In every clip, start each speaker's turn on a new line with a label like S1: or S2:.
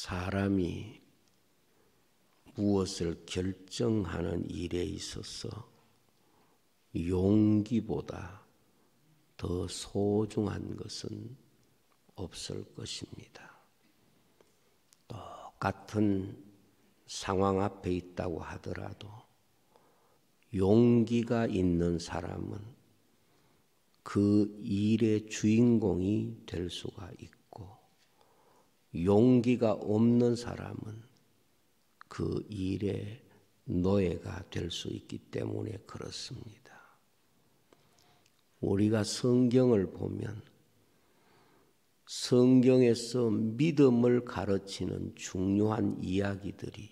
S1: 사람이 무엇을 결정하는 일에 있어서 용기보다 더 소중한 것은 없을 것입니다. 똑같은 상황 앞에 있다고 하더라도 용기가 있는 사람은 그 일의 주인공이 될 수가 있고, 용기가 없는 사람은 그 일의 노예가 될 수 있기 때문에 그렇습니다. 우리가 성경을 보면 성경에서 믿음을 가르치는 중요한 이야기들이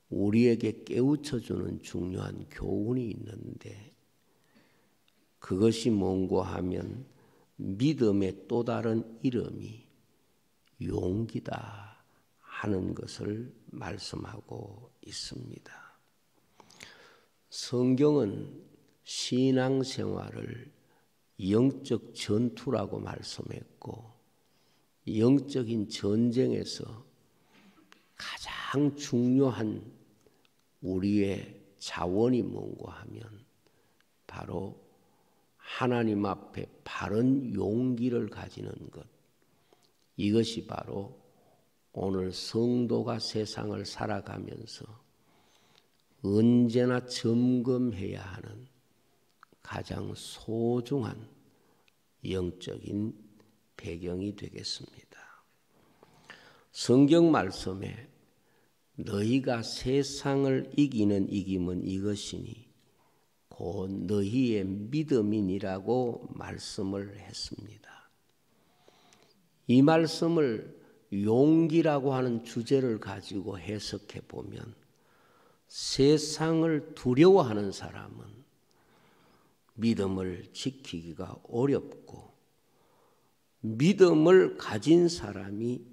S1: 우리에게 깨우쳐주는 중요한 교훈이 있는데, 그것이 뭔고 하면 믿음의 또 다른 이름이 용기다 하는 것을 말씀하고 있습니다. 성경은 신앙생활을 영적 전투라고 말씀했고, 영적인 전쟁에서 가장 중요한 우리의 자원이 뭔고 하면 바로 하나님 앞에 바른 용기를 가지는 것, 이것이 바로 오늘 성도가 세상을 살아가면서 언제나 점검해야 하는 가장 소중한 영적인 배경이 되겠습니다. 성경 말씀에 너희가 세상을 이기는 이김은 이것이니 곧 너희의 믿음이니라고 말씀을 했습니다. 이 말씀을 용기라고 하는 주제를 가지고 해석해 보면 세상을 두려워하는 사람은 믿음을 지키기가 어렵고, 믿음을 가진 사람이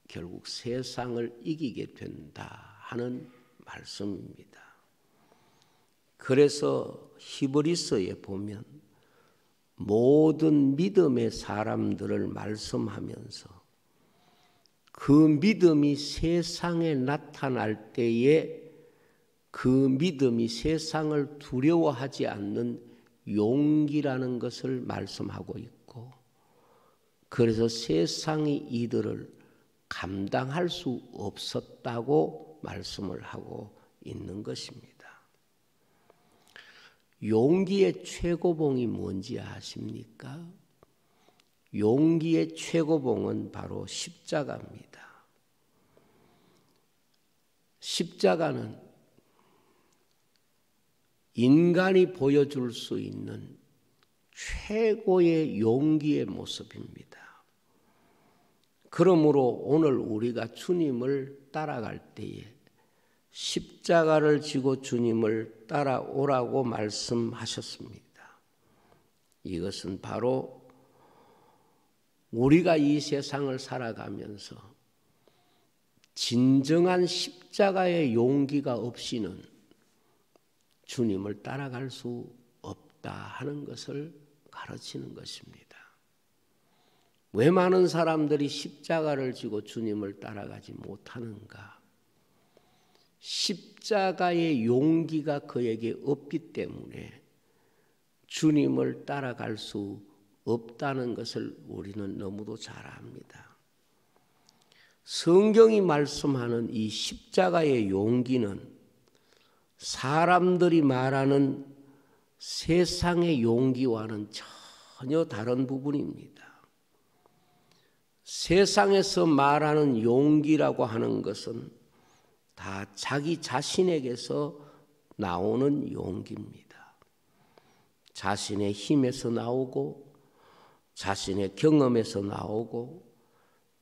S1: 결국 세상을 이기게 된다 하는 말씀입니다. 그래서 히브리서에 보면 모든 믿음의 사람들을 말씀하면서 그 믿음이 세상에 나타날 때에 그 믿음이 세상을 두려워하지 않는 용기라는 것을 말씀하고 있고, 그래서 세상이 이들을 감당할 수 없었다고 말씀을 하고 있는 것입니다. 용기의 최고봉이 뭔지 아십니까? 용기의 최고봉은 바로 십자가입니다. 십자가는 인간이 보여줄 수 있는 최고의 용기의 모습입니다. 그러므로 오늘 우리가 주님을 따라갈 때에 십자가를 지고 주님을 따라오라고 말씀하셨습니다. 이것은 바로 우리가 이 세상을 살아가면서 진정한 십자가의 용기가 없이는 주님을 따라갈 수 없다 하는 것을 가르치는 것입니다. 왜 많은 사람들이 십자가를 지고 주님을 따라가지 못하는가? 십자가의 용기가 그에게 없기 때문에 주님을 따라갈 수 없다는 것을 우리는 너무도 잘 압니다. 성경이 말씀하는 이 십자가의 용기는 사람들이 말하는 세상의 용기와는 전혀 다른 부분입니다. 세상에서 말하는 용기라고 하는 것은 다 자기 자신에게서 나오는 용기입니다. 자신의 힘에서 나오고, 자신의 경험에서 나오고,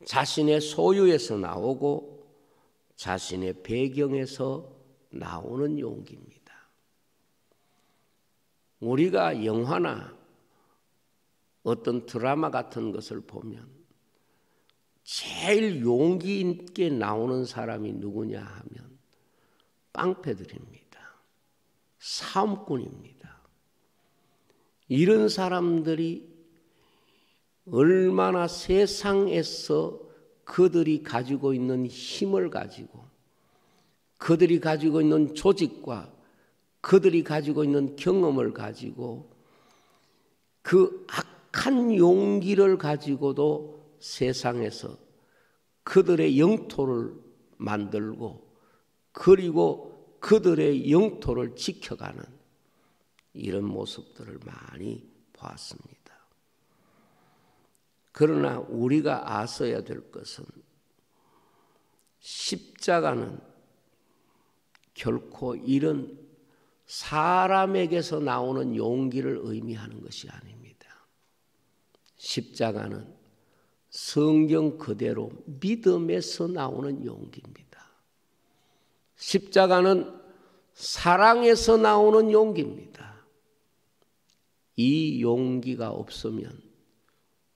S1: 자신의 소유에서 나오고, 자신의 배경에서 나오는 용기입니다. 우리가 영화나 어떤 드라마 같은 것을 보면 제일 용기 있게 나오는 사람이 누구냐 하면 깡패들입니다. 싸움꾼입니다. 이런 사람들이 얼마나 세상에서 그들이 가지고 있는 힘을 가지고 그들이 가지고 있는 조직과 그들이 가지고 있는 경험을 가지고 그 악한 용기를 가지고도 세상에서 그들의 영토를 만들고 그리고 그들의 영토를 지켜가는 이런 모습들을 많이 보았습니다. 그러나 우리가 아셔야 될 것은 십자가는 결코 이런 사람에게서 나오는 용기를 의미하는 것이 아닙니다. 십자가는 성경 그대로 믿음에서 나오는 용기입니다. 십자가는 사랑에서 나오는 용기입니다. 이 용기가 없으면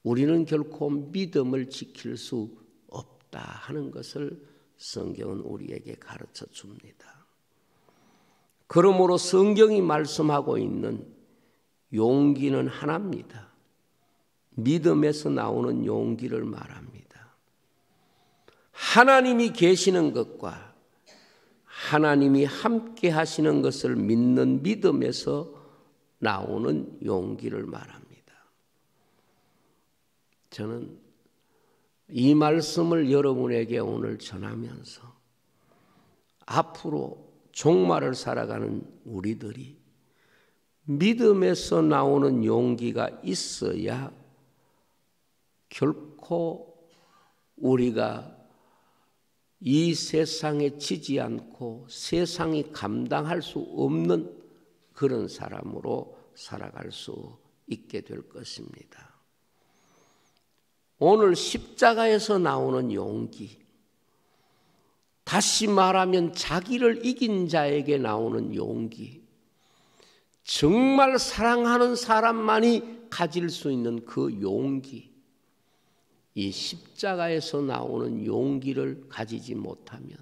S1: 우리는 결코 믿음을 지킬 수 없다 하는 것을 성경은 우리에게 가르쳐 줍니다. 그러므로 성경이 말씀하고 있는 용기는 하나입니다. 믿음에서 나오는 용기를 말합니다. 하나님이 계시는 것과 하나님이 함께 하시는 것을 믿는 믿음에서 나오는 용기를 말합니다. 저는 이 말씀을 여러분에게 오늘 전하면서 앞으로 종말을 살아가는 우리들이 믿음에서 나오는 용기가 있어야 결코 우리가 이 세상에 지지 않고 세상이 감당할 수 없는 그런 사람으로 살아갈 수 있게 될 것입니다. 오늘 십자가에서 나오는 용기, 다시 말하면 자기를 이긴 자에게 나오는 용기, 정말 사랑하는 사람만이 가질 수 있는 그 용기, 이 십자가에서 나오는 용기를 가지지 못하면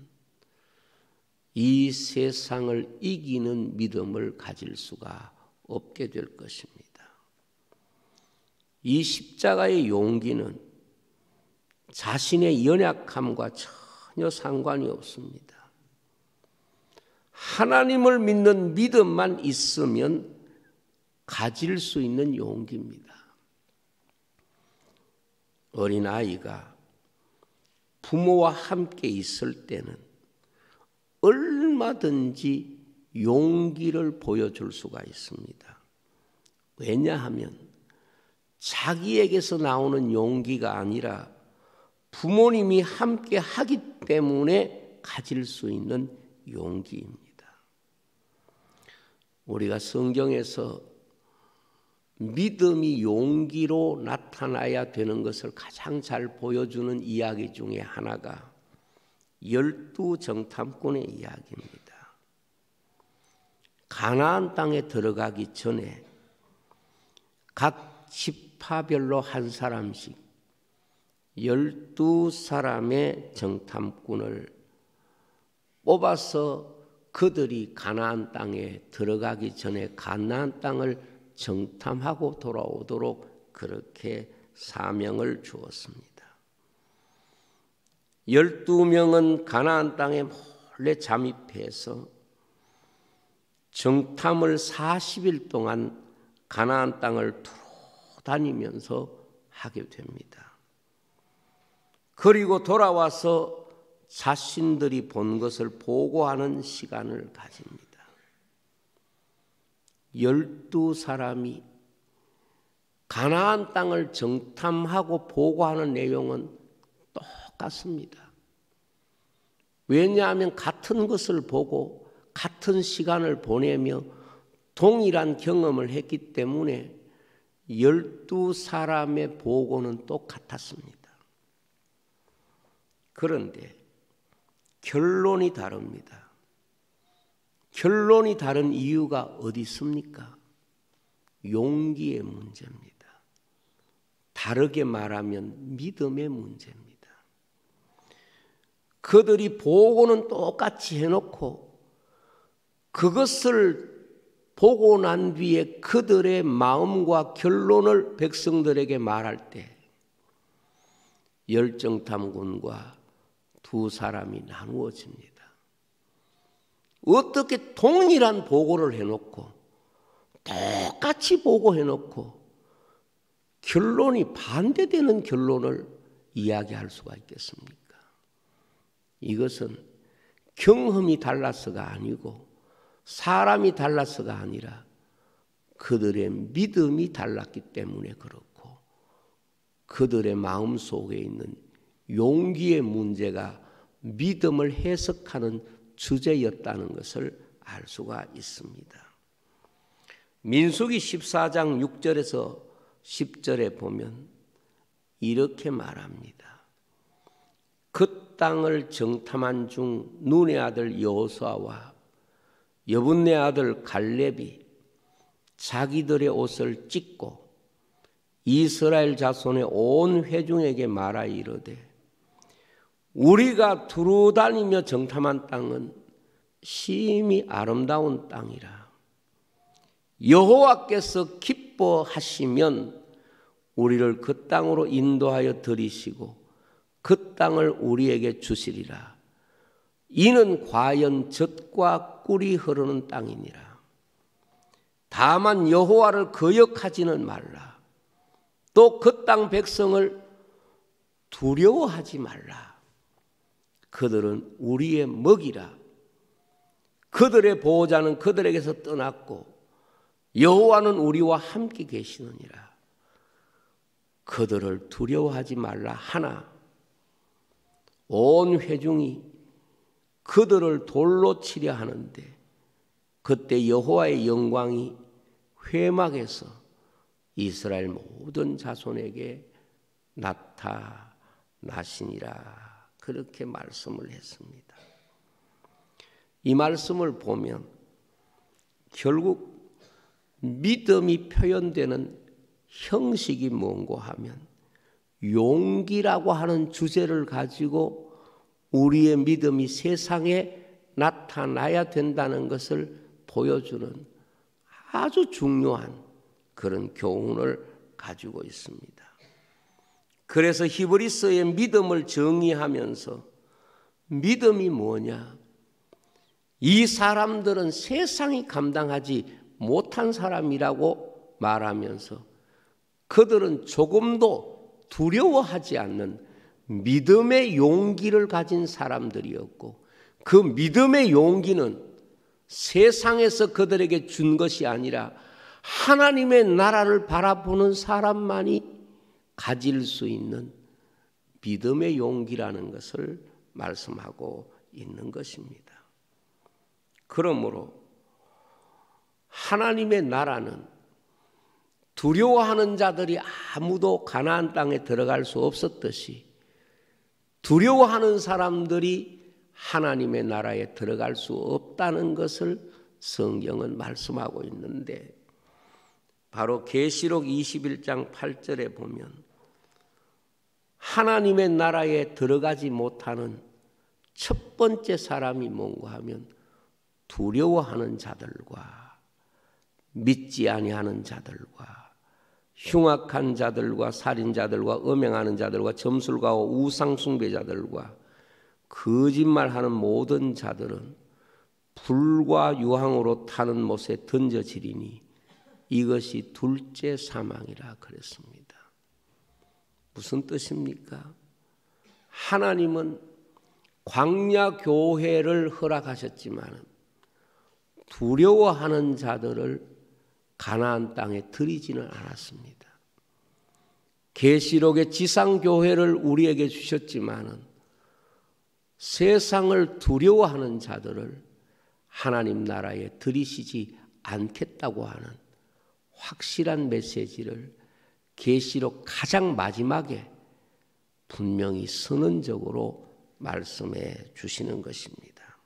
S1: 이 세상을 이기는 믿음을 가질 수가 없게 될 것입니다. 이 십자가의 용기는 자신의 연약함과 전혀 상관이 없습니다. 하나님을 믿는 믿음만 있으면 가질 수 있는 용기입니다. 어린아이가 부모와 함께 있을 때는 얼마든지 용기를 보여줄 수가 있습니다. 왜냐하면 자기에게서 나오는 용기가 아니라 부모님이 함께 하기 때문에 가질 수 있는 용기입니다. 우리가 성경에서 믿음이 용기로 나타나야 되는 것을 가장 잘 보여주는 이야기 중에 하나가 12 정탐꾼의 이야기입니다. 가나안 땅에 들어가기 전에 각 지파별로 한 사람씩 12사람의 정탐꾼을 뽑아서 그들이 가나안 땅에 들어가기 전에 가나안 땅을 정탐하고 돌아오도록 그렇게 사명을 주었습니다. 12명은 가나안 땅에 몰래 잠입해서 정탐을 40일 동안 가나안 땅을 돌아다니면서 하게 됩니다. 그리고 돌아와서 자신들이 본 것을 보고하는 시간을 가집니다. 12사람이 가나안 땅을 정탐하고 보고하는 내용은 똑같습니다. 왜냐하면 같은 것을 보고 같은 시간을 보내며 동일한 경험을 했기 때문에 12사람의 보고는 똑같았습니다. 그런데 결론이 다릅니다. 결론이 다른 이유가 어디 있습니까? 용기의 문제입니다. 다르게 말하면 믿음의 문제입니다. 그들이 보고는 똑같이 해놓고 그것을 보고 난 뒤에 그들의 마음과 결론을 백성들에게 말할 때 열정탐꾼과 두 사람이 나누어집니다. 어떻게 동일한 보고를 해놓고 똑같이 보고해놓고 결론이 반대되는 결론을 이야기할 수가 있겠습니까? 이것은 경험이 달라서가 아니고 사람이 달라서가 아니라 그들의 믿음이 달랐기 때문에 그렇고 그들의 마음속에 있는 용기의 문제가 믿음을 해석하는 주제였다는 것을 알 수가 있습니다. 민수기 14장 6절에서 10절에 보면 이렇게 말합니다. 그 땅을 정탐한 중 눈의 아들 여호수아와 여분네 아들 갈렙이 자기들의 옷을 찢고 이스라엘 자손의 온 회중에게 말하 이르되 우리가 두루다니며 정탐한 땅은 심히 아름다운 땅이라. 여호와께서 기뻐하시면 우리를 그 땅으로 인도하여 들이시고 그 땅을 우리에게 주시리라. 이는 과연 젖과 꿀이 흐르는 땅이니라. 다만 여호와를 거역하지는 말라. 또 그 땅 백성을 두려워하지 말라. 그들은 우리의 먹이라. 그들의 보호자는 그들에게서 떠났고 여호와는 우리와 함께 계시느니라. 그들을 두려워하지 말라 하나 온 회중이 그들을 돌로 치려 하는데 그때 여호와의 영광이 회막에서 이스라엘 모든 자손에게 나타나시니라. 그렇게 말씀을 했습니다. 이 말씀을 보면 결국 믿음이 표현되는 형식이 뭔고 하면 용기라고 하는 주제를 가지고 우리의 믿음이 세상에 나타나야 된다는 것을 보여주는 아주 중요한 그런 교훈을 가지고 있습니다. 그래서 히브리서의 믿음을 정의하면서 믿음이 뭐냐? 이 사람들은 세상이 감당하지 못한 사람이라고 말하면서 그들은 조금도 두려워하지 않는 믿음의 용기를 가진 사람들이었고 그 믿음의 용기는 세상에서 그들에게 준 것이 아니라 하나님의 나라를 바라보는 사람만이 가질 수 있는 믿음의 용기라는 것을 말씀하고 있는 것입니다. 그러므로 하나님의 나라는 두려워하는 자들이 아무도 가나안 땅에 들어갈 수 없었듯이 두려워하는 사람들이 하나님의 나라에 들어갈 수 없다는 것을 성경은 말씀하고 있는데 바로 계시록 21장 8절에 보면 하나님의 나라에 들어가지 못하는 첫 번째 사람이 뭔가 하면 두려워하는 자들과 믿지 아니하는 자들과 흉악한 자들과 살인자들과 음행하는 자들과 점술가와 우상숭배자들과 거짓말하는 모든 자들은 불과 유황으로 타는 못에 던져지리니 이것이 둘째 사망이라 그랬습니다. 무슨 뜻입니까? 하나님은 광야 교회를 허락하셨지만 두려워하는 자들을 가나안 땅에 들이지는 않았습니다. 계시록의 지상교회를 우리에게 주셨지만 세상을 두려워하는 자들을 하나님 나라에 들이시지 않겠다고 하는 확실한 메시지를 계시록 가장 마지막에 분명히 선언적으로 말씀해 주시는 것입니다.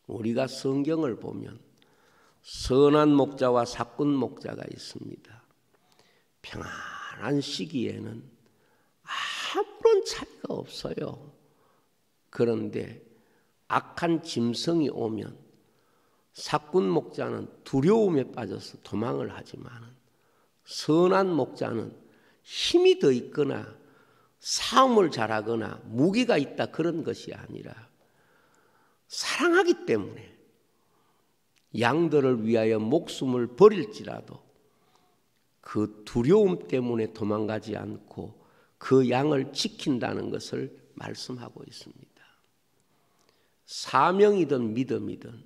S1: 우리가 성경을 보면 선한 목자와 사꾼 목자가 있습니다. 평안한 시기에는 아무런 차이가 없어요. 그런데 악한 짐승이 오면 사꾼 목자는 두려움에 빠져서 도망을 하지만 선한 목자는 힘이 더 있거나 싸움을 잘하거나 무기가 있다 그런 것이 아니라 사랑하기 때문에 양들을 위하여 목숨을 버릴지라도 그 두려움 때문에 도망가지 않고 그 양을 지킨다는 것을 말씀하고 있습니다. 사명이든 믿음이든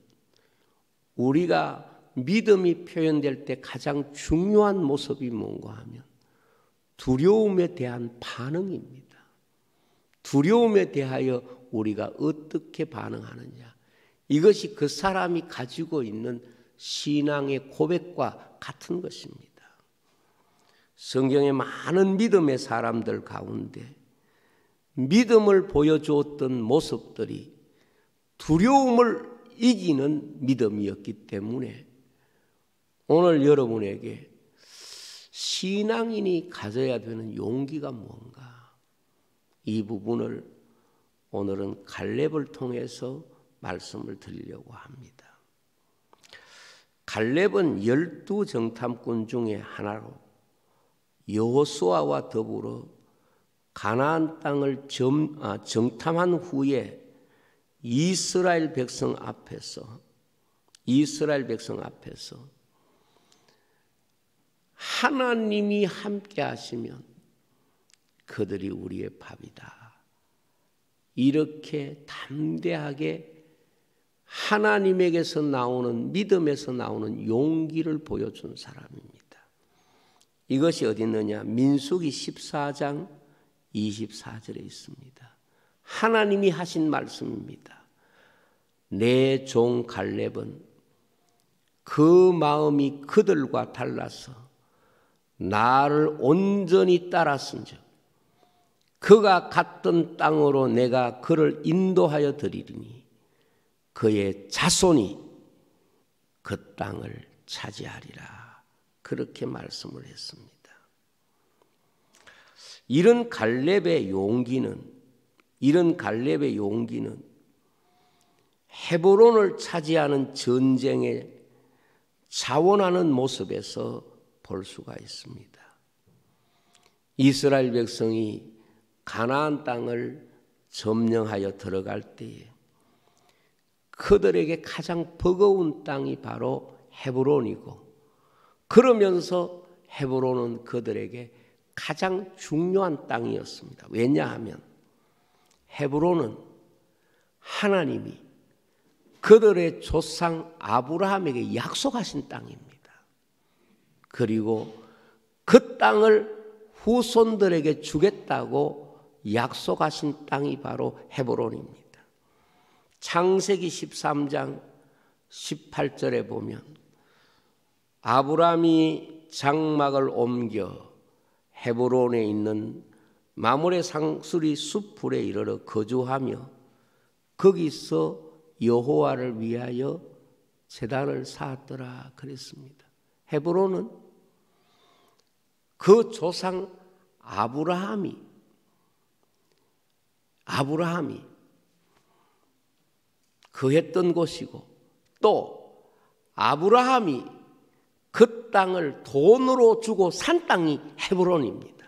S1: 우리가 믿음이 표현될 때 가장 중요한 모습이 뭔가 하면 두려움에 대한 반응입니다. 두려움에 대하여 우리가 어떻게 반응하느냐. 이것이 그 사람이 가지고 있는 신앙의 고백과 같은 것입니다. 성경의 많은 믿음의 사람들 가운데 믿음을 보여주었던 모습들이 두려움을 이기는 믿음이었기 때문에 오늘 여러분에게 신앙인이 가져야 되는 용기가 뭔가, 이 부분을 오늘은 갈렙을 통해서 말씀을 드리려고 합니다. 갈렙은 12정탐꾼 중에 하나로 여호수아와 더불어 가나안 땅을 정탐한 후에 이스라엘 백성 앞에서 하나님이 함께 하시면 그들이 우리의 밥이다, 이렇게 담대하게 하나님에게서 나오는, 믿음에서 나오는 용기를 보여준 사람입니다. 이것이 어디 있느냐? 민수기 14장 24절에 있습니다. 하나님이 하신 말씀입니다. 내 종 갈렙은 그 마음이 그들과 달라서 나를 온전히 따랐은즉 그가 갔던 땅으로 내가 그를 인도하여 드리리니 그의 자손이 그 땅을 차지하리라. 그렇게 말씀을 했습니다. 이런 갈렙의 용기는 헤브론을 차지하는 전쟁에 자원하는 모습에서 볼 수가 있습니다. 이스라엘 백성이 가나안 땅을 점령하여 들어갈 때에 그들에게 가장 버거운 땅이 바로 헤브론이고, 그러면서 헤브론은 그들에게 가장 중요한 땅이었습니다. 왜냐하면 헤브론은 하나님이 그들의 조상 아브라함에게 약속하신 땅입니다. 그리고 그 땅을 후손들에게 주겠다고 약속하신 땅이 바로 헤브론입니다. 창세기 13장 18절에 보면 아브라함이 장막을 옮겨 헤브론에 있는 마므레 상수리 숲풀에 이르러 거주하며 거기서 여호와를 위하여 제단을 쌓았더라 그랬습니다. 헤브론은 그 조상 아브라함이 거했던 곳이고, 또 아브라함이 그 땅을 돈으로 주고 산 땅이 헤브론입니다.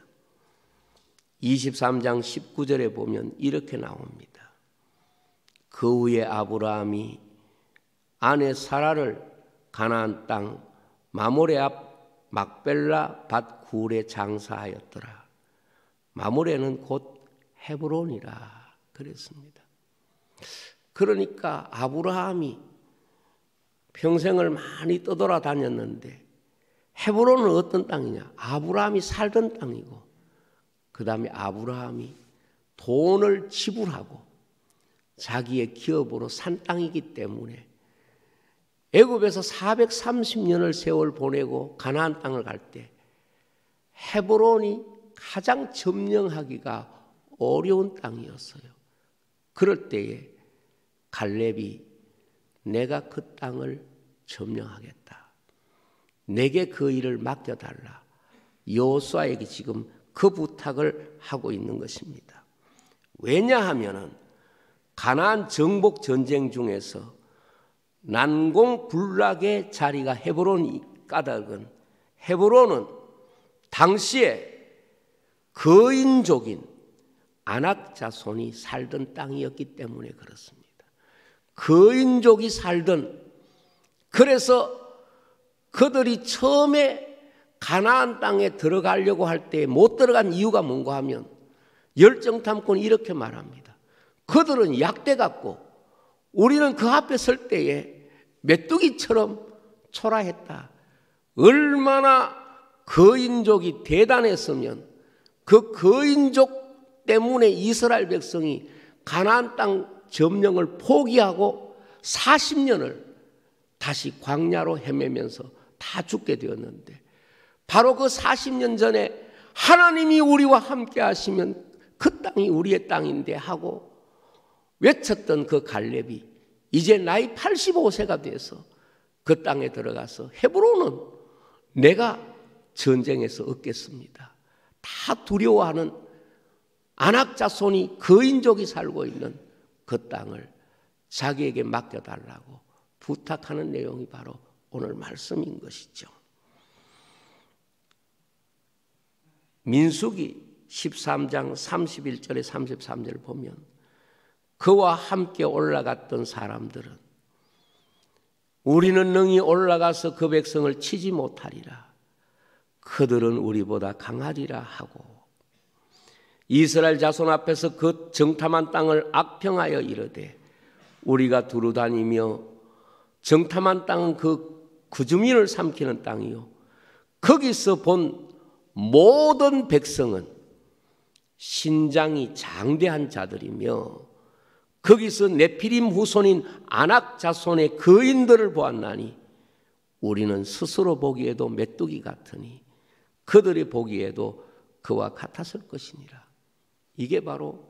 S1: 23장 19절에 보면 이렇게 나옵니다. 그 후에 아브라함이 아내 사라를 가나안 땅 마므레 앞 막벨라 밭 굴에 장사하였더라. 마므레는 곧 헤브론이라 그랬습니다. 그러니까 아브라함이 평생을 많이 떠돌아다녔는데 헤브론은 어떤 땅이냐? 아브라함이 살던 땅이고, 그 다음에 아브라함이 돈을 지불하고 자기의 기업으로 산 땅이기 때문에 애굽에서 430년을 세월 보내고 가나안 땅을 갈 때 헤브론이 가장 점령하기가 어려운 땅이었어요. 그럴 때에 갈렙이 내가 그 땅을 점령하겠다, 내게 그 일을 맡겨달라, 여호수아에게 지금 그 부탁을 하고 있는 것입니다. 왜냐하면 가나안 정복 전쟁 중에서 난공불락의 자리가 헤브론이 까닭은 헤브론은 당시에 거인족인 아낙 자손이 살던 땅이었기 때문에 그렇습니다. 거인족이 살던, 그래서 그들이 처음에 가나안 땅에 들어가려고 할 때 못 들어간 이유가 뭔가 하면 열정탐꾼이 이렇게 말합니다. 그들은 약대 같고 우리는 그 앞에 설 때에 메뚜기처럼 초라했다. 얼마나 거인족이 대단했으면 그 거인족 때문에 이스라엘 백성이 가나안 땅 점령을 포기하고 40년을 다시 광야로 헤매면서 다 죽게 되었는데, 바로 그 40년 전에 하나님이 우리와 함께 하시면 그 땅이 우리의 땅인데 하고 외쳤던 그 갈렙이 이제 나이 85세가 돼서 그 땅에 들어가서 헤브론은 내가 전쟁에서 얻겠습니다. 다 두려워하는 아낙 자손이 거인족이 살고 있는 그 땅을 자기에게 맡겨달라고 부탁하는 내용이 바로 오늘 말씀인 것이죠. 민수기 13장 31절에 33절을 보면 그와 함께 올라갔던 사람들은 우리는 능히 올라가서 그 백성을 치지 못하리라. 그들은 우리보다 강하리라 하고 이스라엘 자손 앞에서 그 정탐한 땅을 악평하여 이르되 우리가 두루 다니며 정탐한 땅은 그 주민을 삼키는 땅이요 거기서 본 모든 백성은 신장이 장대한 자들이며 거기서 네피림 후손인 아낙 자손의 거인들을 보았나니 우리는 스스로 보기에도 메뚜기 같으니 그들이 보기에도 그와 같았을 것이니라. 이게 바로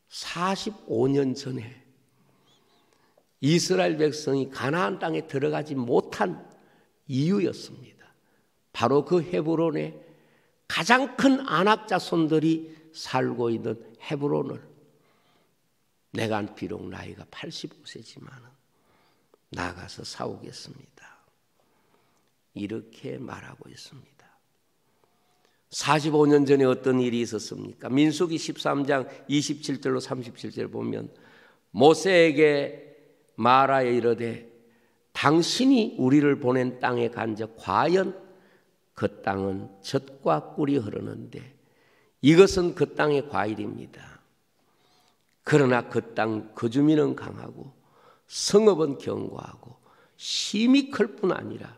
S1: 45년 전에 이스라엘 백성이 가나안 땅에 들어가지 못한 이유였습니다. 바로 그 헤브론에 가장 큰 아낙 자손들이 살고 있는 헤브론을 내가 비록 나이가 85세지만 나가서 싸우겠습니다. 이렇게 말하고 있습니다. 45년 전에 어떤 일이 있었습니까? 민수기 13장 27절로 37절 보면 모세에게 말하여 이르되 당신이 우리를 보낸 땅에 간즉 과연 그 땅은 젖과 꿀이 흐르는데 이것은 그 땅의 과일입니다. 그러나 그 땅 그 주민은 강하고 성읍은 견고하고 심이 클 뿐 아니라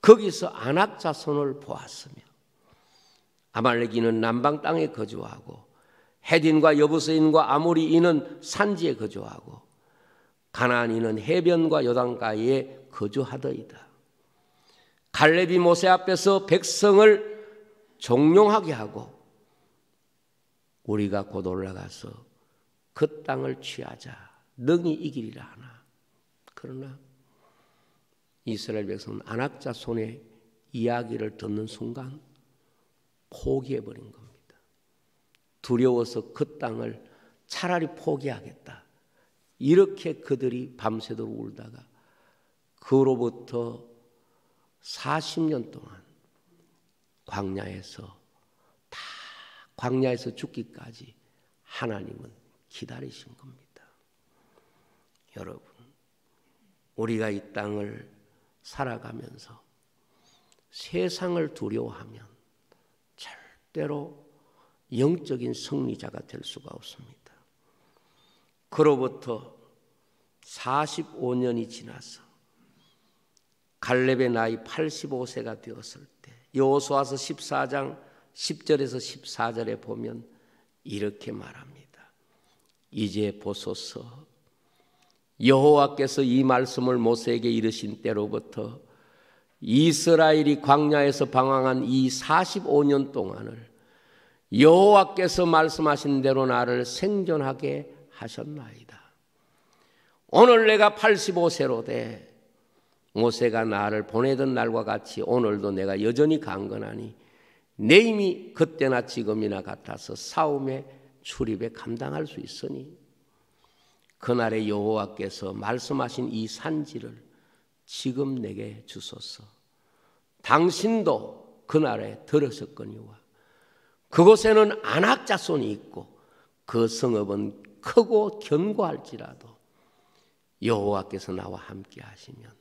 S1: 거기서 아낙 자손을 보았으며 아말렉인은 남방 땅에 거주하고 헤딘과 여부스인과 아모리인은 산지에 거주하고 가나안인은 해변과 요단가에 거주하더이다. 갈렙이 모세 앞에서 백성을 종용하게 하고 우리가 곧 올라가서 그 땅을 취하자 능히 이기리라 하나. 그러나 이스라엘 백성은 아낙 자손의 이야기를 듣는 순간 포기해버린 겁니다. 두려워서 그 땅을 차라리 포기하겠다. 이렇게 그들이 밤새도록 울다가 그로부터 40년 동안 광야에서 죽기까지 하나님은 기다리신 겁니다. 여러분, 우리가 이 땅을 살아가면서 세상을 두려워하면 절대로 영적인 승리자가 될 수가 없습니다. 그로부터 45년이 지나서 갈렙의 나이 85세가 되었을 때 여호수아서 14장 10절에서 14절에 보면 이렇게 말합니다. 이제 보소서 여호와께서 이 말씀을 모세에게 이르신 때로부터 이스라엘이 광야에서 방황한 이 45년 동안을 여호와께서 말씀하신 대로 나를 생존하게 하셨나이다. 오늘 내가 85세로 돼 모세가 나를 보내던 날과 같이 오늘도 내가 여전히 강건하니 내 힘이 그때나 지금이나 같아서 싸움에 출입에 감당할 수 있으니 그날에 여호와께서 말씀하신 이 산지를 지금 내게 주소서. 당신도 그날에 들으셨거니와 그곳에는 안악 자손이 있고 그 성읍은 크고 견고할지라도 여호와께서 나와 함께 하시면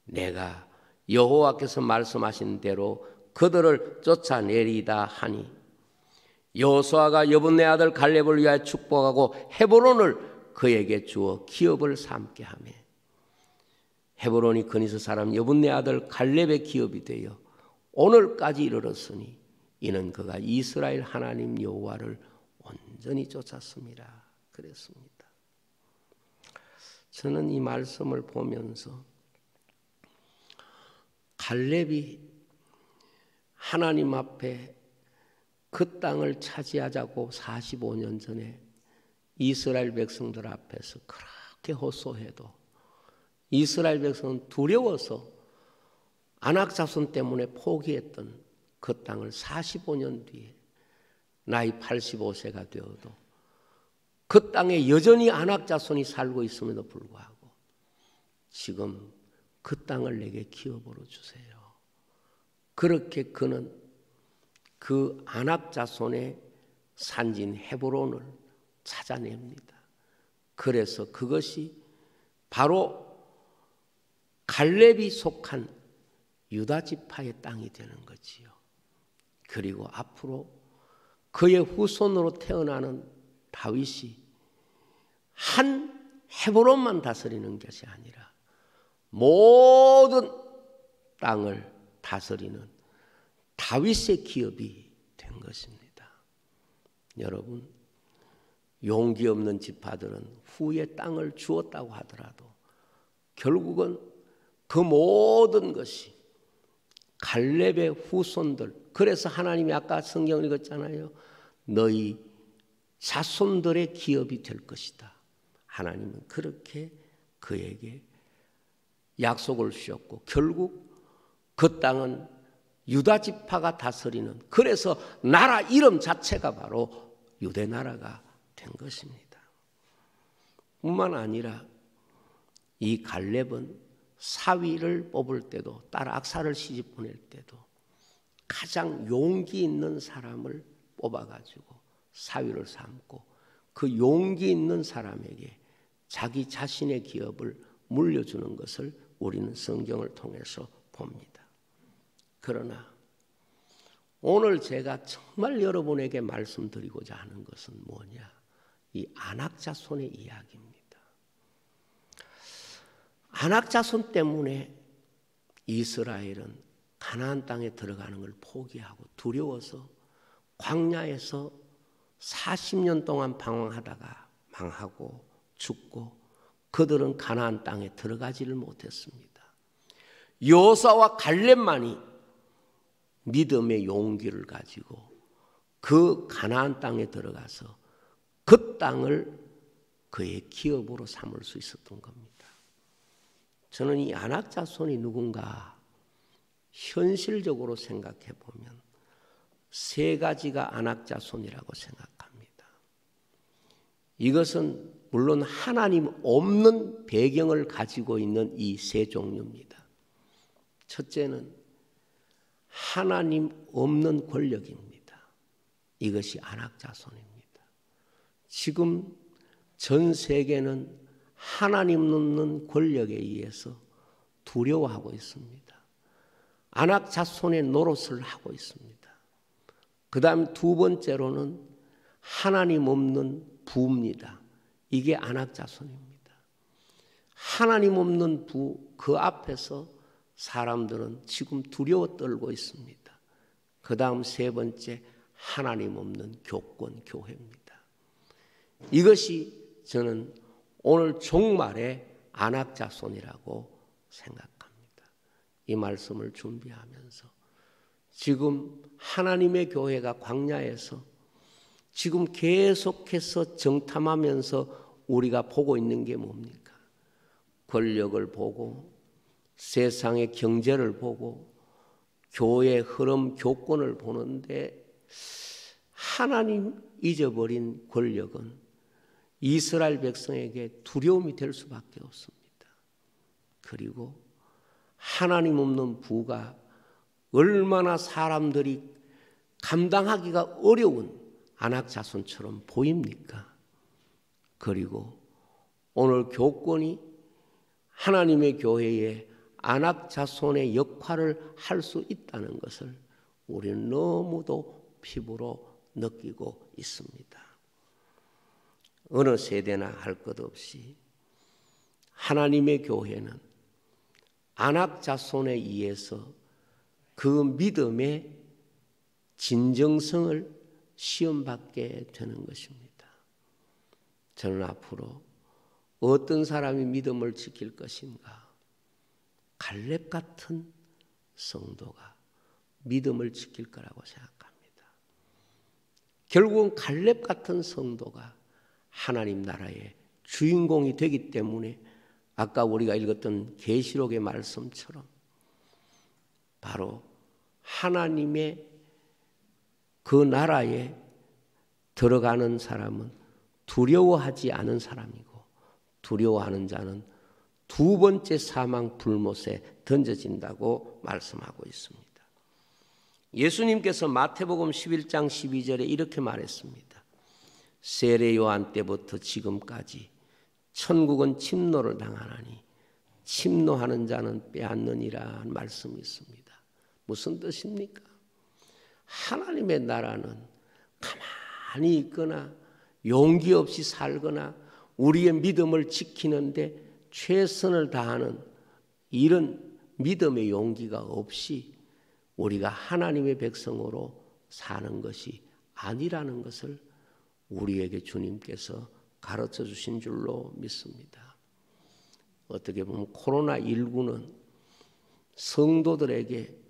S1: 내가 여호와께서 말씀하신 대로 그들을 쫓아내리다 하니 여호수아가 여분네 아들 갈렙을 위하여 축복하고 헤브론을 그에게 주어 기업을 삼게 하며 헤브론이 그니스 사람 여분네 아들 갈렙의 기업이 되어 오늘까지 이르렀으니 이는 그가 이스라엘 하나님 여호와를 온전히 쫓았습니다. 그랬습니다. 저는 이 말씀을 보면서 갈렙이 하나님 앞에 그 땅을 차지하자고 45년 전에 이스라엘 백성들 앞에서 그렇게 호소해도 이스라엘 백성은 두려워서 안악 자손 때문에 포기했던 그 땅을 45년 뒤에 나이 85세가 되어도 그 땅에 여전히 안악 자손이 살고 있음에도 불구하고 지금 그 땅을 내게 기업으로 주세요. 그렇게 그는 그 안악 자손의 산지인 헤브론을 찾아냅니다. 그래서 그것이 바로 갈렙이 속한 유다 지파의 땅이 되는 거지요. 그리고 앞으로 그의 후손으로 태어나는 다윗이 한 헤브론만 다스리는 것이 아니라 모든 땅을 다스리는 다윗의 기업이 된 것입니다. 여러분, 용기 없는 지파들은 후에 땅을 주었다고 하더라도 결국은 그 모든 것이 갈렙의 후손들, 그래서 하나님이 아까 성경을 읽었잖아요. 너희 자손들의 기업이 될 것이다. 하나님은 그렇게 그에게 약속을 주셨고 결국 그 땅은 유다 지파가 다스리는, 그래서 나라 이름 자체가 바로 유대 나라가 된 것입니다. 뿐만 아니라 이 갈렙은 사위를 뽑을 때도 딸 악사를 시집 보낼 때도 가장 용기 있는 사람을 뽑아가지고 사위를 삼고 그 용기 있는 사람에게 자기 자신의 기업을 물려주는 것을 우리는 성경을 통해서 봅니다. 그러나 오늘 제가 정말 여러분에게 말씀드리고자 하는 것은 뭐냐? 이 안악 자손의 이야기입니다. 안악 자손 때문에 이스라엘은 가나안 땅에 들어가는 걸 포기하고 두려워서 광야에서 40년 동안 방황하다가 망하고 죽고 그들은 가나안 땅에 들어가지를 못했습니다. 여호수아와 갈렙만이 믿음의 용기를 가지고 그 가나안 땅에 들어가서 그 땅을 그의 기업으로 삼을 수 있었던 겁니다. 저는 이 안악 자손이 누군가 현실적으로 생각해 보면 세 가지가 안악 자손이라고 생각합니다. 이것은 물론 하나님 없는 배경을 가지고 있는 이 세 종류입니다. 첫째는 하나님 없는 권력입니다. 이것이 안악 자손입니다. 지금 전 세계는 하나님 없는 권력에 의해서 두려워하고 있습니다. 안악 자손의 노릇을 하고 있습니다. 그 다음 두 번째로는 하나님 없는 부입니다. 이게 안악 자손입니다. 하나님 없는 부, 그 앞에서 사람들은 지금 두려워 떨고 있습니다. 그 다음 세 번째, 하나님 없는 교권, 교회입니다. 이것이 저는 오늘 종말의 안악 자손이라고 생각합니다. 이 말씀을 준비하면서 지금 하나님의 교회가 광야에서 지금 계속해서 정탐하면서 우리가 보고 있는 게 뭡니까? 권력을 보고 세상의 경제를 보고 교회의 흐름, 교권을 보는데 하나님 잊어버린 권력은 이스라엘 백성에게 두려움이 될 수밖에 없습니다. 그리고 하나님 없는 부가 얼마나 사람들이 감당하기가 어려운 안악자손처럼 보입니까? 그리고 오늘 교권이 하나님의 교회에 안악자손의 역할을 할 수 있다는 것을 우리는 너무도 피부로 느끼고 있습니다. 어느 세대나 할 것 없이 하나님의 교회는 안악자손에 의해서 그 믿음의 진정성을 시험받게 되는 것입니다. 저는 앞으로 어떤 사람이 믿음을 지킬 것인가? 갈렙 같은 성도가 믿음을 지킬 거라고 생각합니다. 결국은 갈렙 같은 성도가 하나님 나라의 주인공이 되기 때문에 아까 우리가 읽었던 계시록의 말씀처럼 바로 하나님의 그 나라에 들어가는 사람은 두려워하지 않은 사람이고 두려워하는 자는 두 번째 사망 불못에 던져진다고 말씀하고 있습니다. 예수님께서 마태복음 11장 12절에 이렇게 말했습니다. 세례 요한 때부터 지금까지 천국은 침노를 당하나니 침노하는 자는 빼앗느니라 한 말씀이 있습니다. 무슨 뜻입니까? 하나님의 나라는 가만히 있거나 용기 없이 살거나 우리의 믿음을 지키는데 최선을 다하는 이런 믿음의 용기가 없이 우리가 하나님의 백성으로 사는 것이 아니라는 것을 우리에게 주님께서 가르쳐 주신 줄로 믿습니다. 어떻게 보면 코로나19는 성도들에게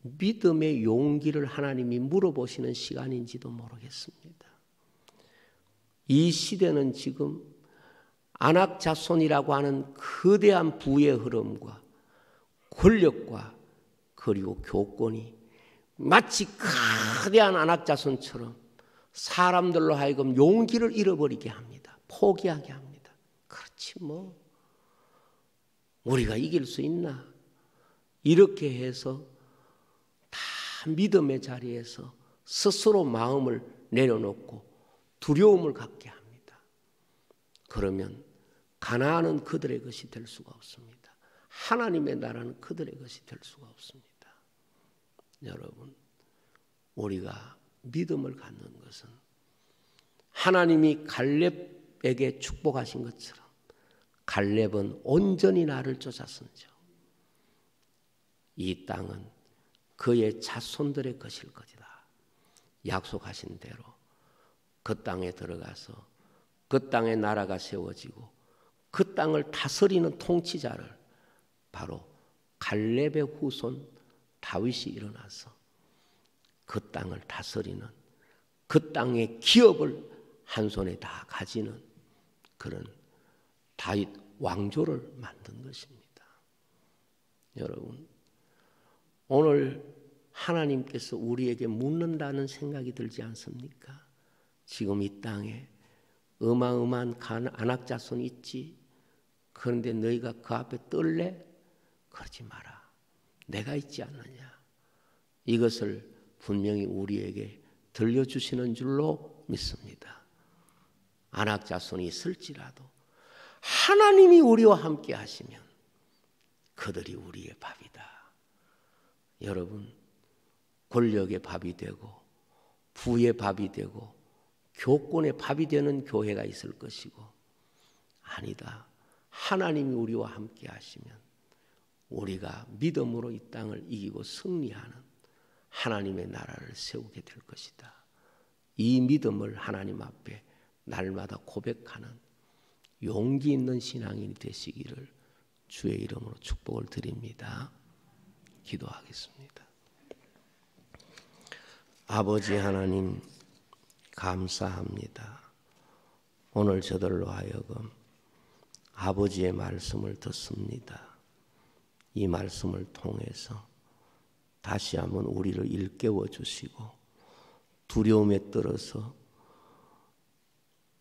S1: 믿음의 용기를 하나님이 물어보시는 시간인지도 모르겠습니다. 이 시대는 지금 안악자손이라고 하는 거대한 부의 흐름과 권력과 그리고 교권이 마치 거대한 안악자손처럼 사람들로 하여금 용기를 잃어버리게 합니다. 포기하게 합니다. 그렇지 뭐 우리가 이길 수 있나? 이렇게 해서 다 믿음의 자리에서 스스로 마음을 내려놓고 두려움을 갖게 합니다. 그러면 가나안은 그들의 것이 될 수가 없습니다. 하나님의 나라는 그들의 것이 될 수가 없습니다. 여러분, 우리가 믿음을 갖는 것은 하나님이 갈렙에게 축복하신 것처럼 갈렙은 온전히 나를 쫓았은즉 이 땅은 그의 자손들의 것일 것이다. 약속하신 대로 그 땅에 들어가서 그 땅에 나라가 세워지고 그 땅을 다스리는 통치자를 바로 갈렙의 후손 다윗이 일어나서 그 땅을 다스리는 그 땅의 기업을 한 손에 다 가지는 그런 다윗 왕조를 만든 것입니다. 여러분, 오늘 하나님께서 우리에게 묻는다는 생각이 들지 않습니까? 지금 이 땅에 어마어마한 안악자손이 있지. 그런데 너희가 그 앞에 떨래? 그러지 마라. 내가 있지 않느냐. 이것을 분명히 우리에게 들려주시는 줄로 믿습니다. 안악자손이 있을지라도 하나님이 우리와 함께 하시면 그들이 우리의 밥이다. 여러분, 권력의 밥이 되고 부의 밥이 되고 교권의 밥이 되는 교회가 있을 것이고 아니다. 하나님이 우리와 함께 하시면 우리가 믿음으로 이 땅을 이기고 승리하는 하나님의 나라를 세우게 될 것이다. 이 믿음을 하나님 앞에 날마다 고백하는 용기 있는 신앙인이 되시기를 주의 이름으로 축복을 드립니다. 기도하겠습니다. 아버지 하나님 감사합니다. 오늘 저들로 하여금 아버지의 말씀을 듣습니다. 이 말씀을 통해서 다시 한번 우리를 일깨워 주시고 두려움에 떨어서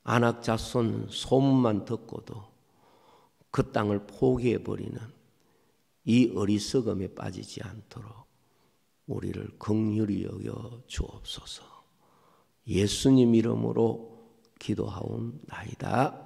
S1: 안악자손 소문만 듣고도 그 땅을 포기해버리는 이 어리석음에 빠지지 않도록 우리를 긍휼히 여겨 주옵소서. 예수님 이름으로 기도하옵나이다.